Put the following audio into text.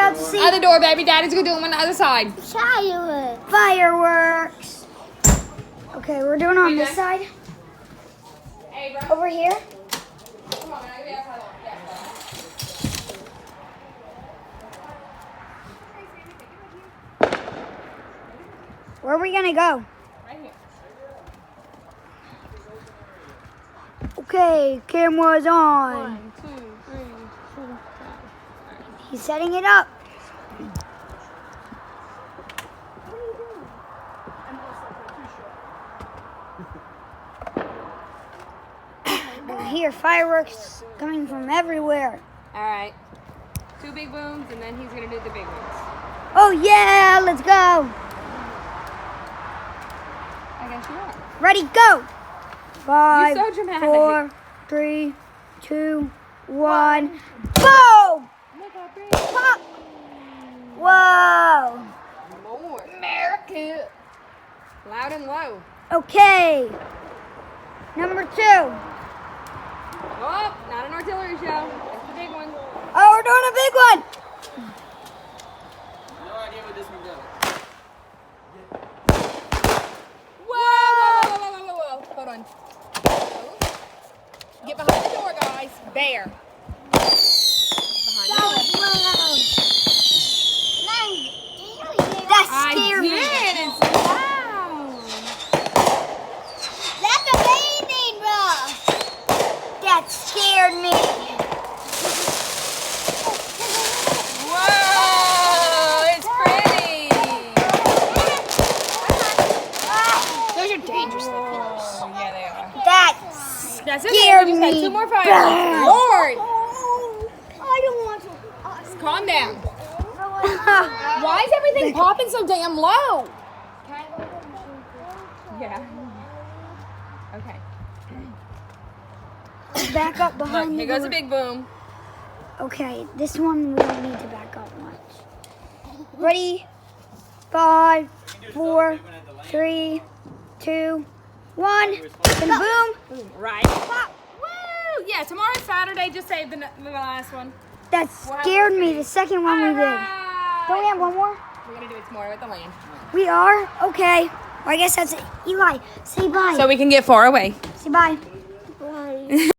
about to see Other door, baby. Daddy's gonna do them on the other side. fireworks. Okay, we're doing it on this side. Hey, bro. Over here. Come on, man. I'll be outside. Where are we gonna go? Right here. Okay, camera's on. 1, 2, 3, 4, 5. He's setting it up. I hear fireworks coming from everywhere. All right. 2 big booms, and then he's gonna do the big ones. Oh yeah, let's go. I guess you are. Ready, go. 5, You're so dramatic. 4, 3, 2, 1. Boom! Oh my God, great. Pop! Whoa! More. America. Loud and low. Okay. Number 2. Oh, not an artillery show. That's the big one. Oh, we're doing a big one. No idea what this one does. Whoa. Hold on. Get behind the door, guys. Bear. Behind the door. That I scared did. me. It's loud. That's amazing, bro. That scared me. Whoa, it's pretty. Those are dangerous Oh, yeah, they are. That That's okay. scared We just had me. 2 more fireworks. Lord, I don't want to. calm down. Why is everything popping so damn low? Yeah. Okay. Back up Look, behind here the goes a door. big boom. Okay, this one we don't need to back up much. Ready? 5, 4, 3, 2, 1. And boom. Boom. Right. Pop. Woo! Yeah, tomorrow's Saturday. Just save the last one. That scared me, the second one we did. Alright. Don't we have one more? We're gonna do it tomorrow at the land. We are? Okay. Well, I guess that's it. Eli, say bye. So we can get far away. Say bye. Bye.